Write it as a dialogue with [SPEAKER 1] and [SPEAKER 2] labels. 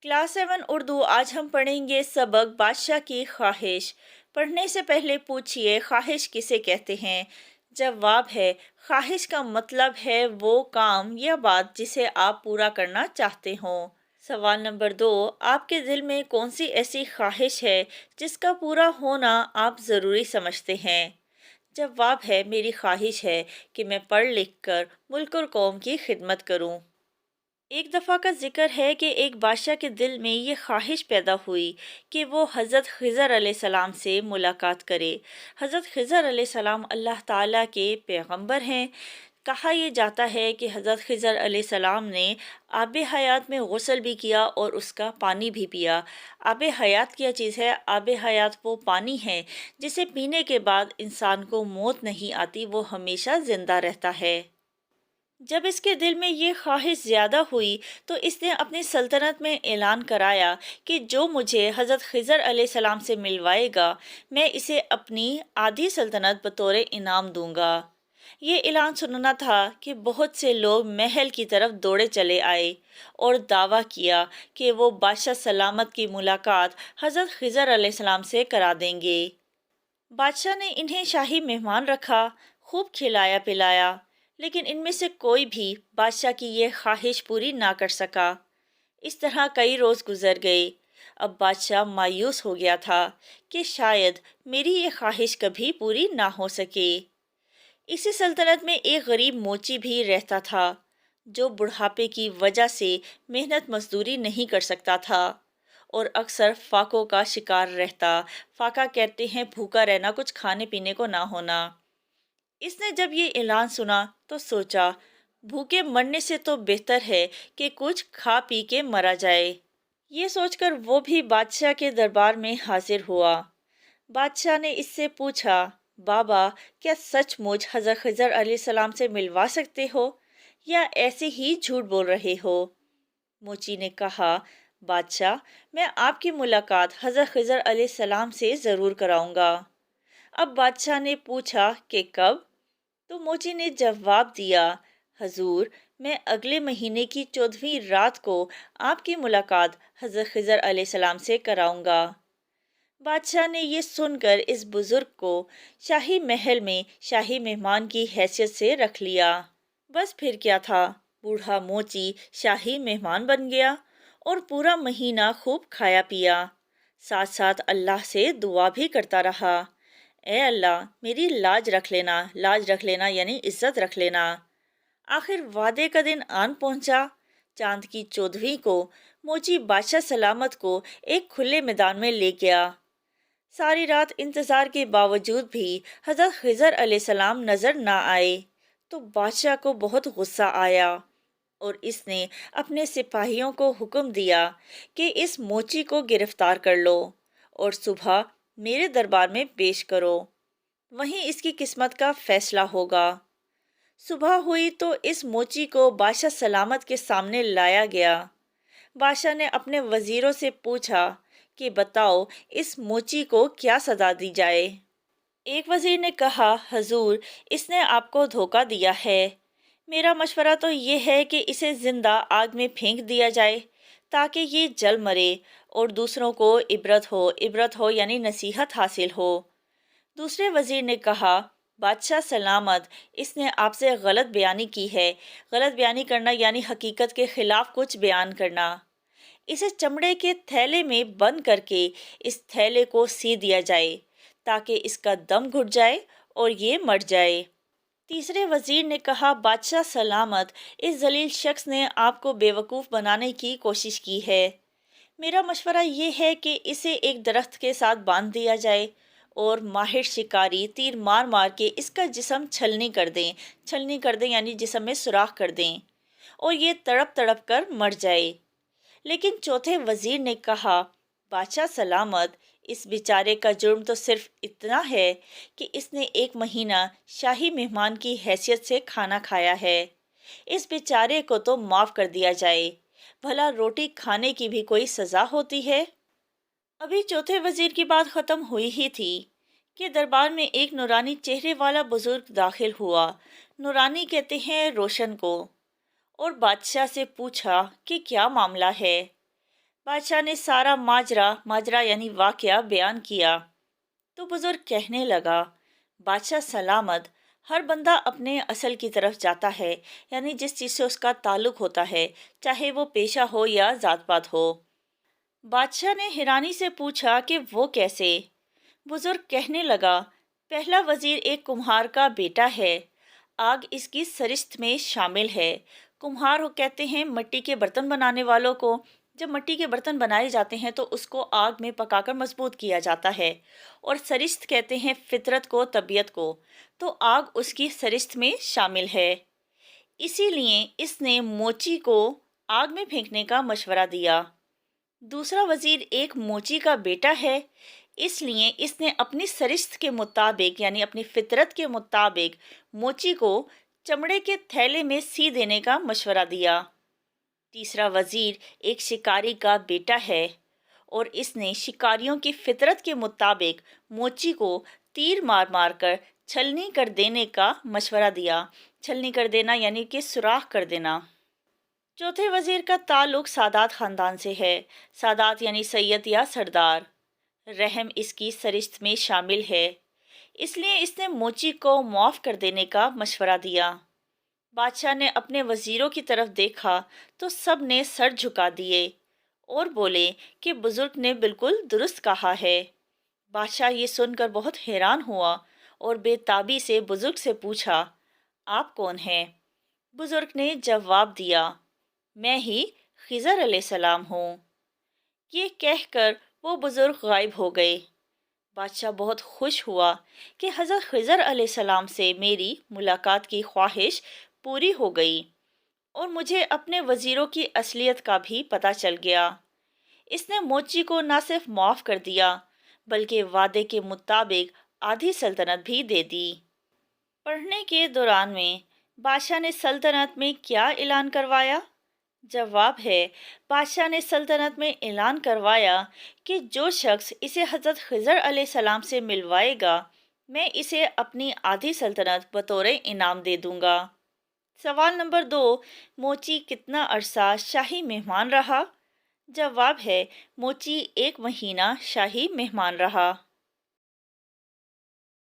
[SPEAKER 1] Class 7 Urdu. आज हम पढ़ेंगे सबक बादशाह की ख्वाहिश। पढ़ने से पहले पूछिए ख्वाहिश किसे कहते हैं। जवाब है ख्वाहिश का मतलब है वो काम या बात जिसे आप पूरा करना चाहते हो। सवाल नंबर 2, आपके दिल में कौन सी ऐसी ख्वाहिश है जिसका पूरा होना आप ज़रूरी समझते हैं। जवाब है मेरी ख्वाहिश है कि मैं पढ़ लिख कर मुल्क और कौम की खिदमत करूं। एक दफ़ा का जिक्र है कि एक बादशाह के दिल में ये ख्वाहिश पैदा हुई कि वो हज़रत ख़िज़र अलैहिस्सलाम से मुलाकात करे। हज़रत ख़िज़र अलैहिस्सलाम अल्लाह ताला के पैगंबर हैं। कहा यह जाता है कि हज़रत ख़िज़र अलैहिस्सलाम ने आब हयात में गुस्ल भी किया और उसका पानी भी पिया। आब हयात क्या चीज़ है? आब हयात वो पानी है जिसे पीने के बाद इंसान को मौत नहीं आती, वो हमेशा ज़िंदा रहता है। जब इसके दिल में ये ख्वाहिश ज़्यादा हुई तो इसने अपनी सल्तनत में ऐलान कराया कि जो मुझे हज़रत ख़िज़र अलैहिस्सलाम से मिलवाएगा, मैं इसे अपनी आधी सल्तनत बतौर इनाम दूंगा। ये ऐलान सुनना था कि बहुत से लोग महल की तरफ दौड़े चले आए और दावा किया कि वो बादशाह सलामत की मुलाकात हज़रत ख़िज़र अलैहिस्सलाम से करा देंगे। बादशाह ने इन्हें शाही मेहमान रखा, खूब खिलाया पिलाया, लेकिन इनमें से कोई भी बादशाह की ये ख्वाहिश पूरी ना कर सका। इस तरह कई रोज़ गुजर गए। अब बादशाह मायूस हो गया था कि शायद मेरी ये ख्वाहिश कभी पूरी ना हो सके। इसी सल्तनत में एक गरीब मोची भी रहता था जो बुढ़ापे की वजह से मेहनत मजदूरी नहीं कर सकता था और अक्सर फाकों का शिकार रहता। फाका कहते हैं भूखा रहना, कुछ खाने पीने को ना होना। इसने जब ये ऐलान सुना तो सोचा भूखे मरने से तो बेहतर है कि कुछ खा पी के मरा जाए। ये सोचकर वो भी बादशाह के दरबार में हाजिर हुआ। बादशाह ने इससे पूछा, बाबा, क्या सचमुच हज़रत ख़िज़र अलैहिस्सलाम से मिलवा सकते हो या ऐसे ही झूठ बोल रहे हो? मोची ने कहा, बादशाह, मैं आपकी मुलाकात हज़रत ख़िज़र अलैहिस्सलाम से ज़रूर कराऊंगा। अब बादशाह ने पूछा कि कब? तो मोची ने जवाब दिया, हजूर, मैं अगले महीने की 14वीं रात को आपकी मुलाकात हज़रत ख़िज़र अलैहिस्सलाम से कराऊंगा। बादशाह ने ये सुनकर इस बुजुर्ग को शाही महल में शाही मेहमान की हैसियत से रख लिया। बस फिर क्या था, बूढ़ा मोची शाही मेहमान बन गया और पूरा महीना खूब खाया पिया। साथ साथ अल्लाह से दुआ भी करता रहा, ए अल्लाह, मेरी लाज रख लेना यानी इज्जत रख लेना। आखिर वादे का दिन आन पहुंचा। चांद की 14वीं को मोची बादशाह सलामत को एक खुले मैदान में ले गया। सारी रात इंतजार के बावजूद भी हजरत खिजर अलैहिस्सलाम नजर ना आए तो बादशाह को बहुत गुस्सा आया और इसने अपने सिपाहियों को हुक्म दिया कि इस मोची को गिरफ्तार कर लो और सुबह मेरे दरबार में पेश करो, वहीं इसकी किस्मत का फैसला होगा। सुबह हुई तो इस मोची को बादशाह सलामत के सामने लाया गया। बादशाह ने अपने वजीरों से पूछा कि बताओ इस मोची को क्या सजा दी जाए। एक वजीर ने कहा, हजूर, इसने आपको धोखा दिया है। मेरा मशवरा तो ये है कि इसे जिंदा आग में फेंक दिया जाए ताकि ये जल मरे और दूसरों को इबरत हो यानी नसीहत हासिल हो। दूसरे वजीर ने कहा, बादशाह सलामत, इसने आपसे गलत बयानी की है। गलत बयानी करना यानी हकीकत के खिलाफ कुछ बयान करना। इसे चमड़े के थैले में बंद करके इस थैले को सी दिया जाए ताकि इसका दम घुट जाए और ये मर जाए। तीसरे वजीर ने कहा, बादशाह सलामत, इस जलील शख्स ने आपको बेवकूफ़ बनाने की कोशिश की है। मेरा मशवरा ये है कि इसे एक दरख्त के साथ बांध दिया जाए और माहिर शिकारी तीर मार मार के इसका जिस्म छलनी कर दें यानी जिस्म में सुराख कर दें और ये तड़प तड़प कर मर जाए। लेकिन चौथे वजीर ने कहा, बादशाह सलामत, इस बेचारे का जुर्म तो सिर्फ इतना है कि इसने एक महीना शाही मेहमान की हैसियत से खाना खाया है। इस बेचारे को तो माफ कर दिया जाए, भला रोटी खाने की भी कोई सजा होती है। अभी चौथे वजीर की बात खत्म हुई ही थी कि दरबार में एक नूरानी चेहरे वाला बुजुर्ग दाखिल हुआ। नूरानी कहते हैं रोशन को। और बादशाह से पूछा कि क्या मामला है। बादशाह ने सारा माजरा माजरा यानी वाकया बयान किया। तो बुजुर्ग कहने लगा, बादशाह सलामत, हर बंदा अपने असल की तरफ जाता है, यानी जिस चीज़ से उसका ताल्लुक होता है, चाहे वो पेशा हो या जात पात हो। बादशाह ने हैरानी से पूछा कि वो कैसे? बुजुर्ग कहने लगा, पहला वजीर एक कुम्हार का बेटा है। आग इसकी सरिश्त में शामिल है। कुम्हार हो कहते हैं मिट्टी के बर्तन बनाने वालों को। जब मिट्टी के बर्तन बनाए जाते हैं तो उसको आग में पकाकर मजबूत किया जाता है। और सरिश्त कहते हैं फितरत को, तबीयत को। तो आग उसकी सरिश्त में शामिल है। इसीलिए इसने मोची को आग में फेंकने का मशवरा दिया। दूसरा वजीर एक मोची का बेटा है, इसलिए इसने अपनी सरिश्त के मुताबिक यानी अपनी फितरत के मुताबिक मोची को चमड़े के थैले में सी देने का मशवरा दिया। तीसरा वजीर एक शिकारी का बेटा है और इसने शिकारियों की फितरत के मुताबिक मोची को तीर मार मार कर छलनी कर देने का मशवरा दिया। छलनी कर देना यानी कि सुराख कर देना। चौथे वजीर का ताल्लुक सादात ख़ानदान से है। सादात यानी सैयद या सरदार। रहम इसकी सरिश्त में शामिल है, इसलिए इसने मोची को माफ़ कर देने का मशवरा दिया। बादशाह ने अपने वजीरों की तरफ देखा तो सब ने सर झुका दिए और बोले कि बुजुर्ग ने बिल्कुल दुरुस्त कहा है। बादशाह ये सुनकर बहुत हैरान हुआ और बेताबी से बुजुर्ग से पूछा, आप कौन हैं? बुजुर्ग ने जवाब दिया, मैं ही खिज़र अलैहिस्सलाम हूँ। ये कहकर वो बुजुर्ग गायब हो गए। बादशाह बहुत खुश हुआ कि हज़रत खिज़र अलैहिस्सलाम से मेरी मुलाकात की ख्वाहिश पूरी हो गई और मुझे अपने वज़ीरों की असलियत का भी पता चल गया। इसने मोची को न सिर्फ माफ़ कर दिया बल्कि वादे के मुताबिक आधी सल्तनत भी दे दी। पढ़ने के दौरान में बादशाह ने सल्तनत में क्या ऐलान करवाया? जवाब है, बादशाह ने सल्तनत में ऐलान करवाया कि जो शख्स इसे हज़रत खिज़र अलैहिस्सलाम से मिलवाएगा, मैं इसे अपनी आधी सल्तनत बतौर इनाम दे दूंगा। सवाल नंबर 2, मोची कितना अरसा शाही मेहमान रहा? जवाब है, मोची 1 महीना शाही मेहमान रहा।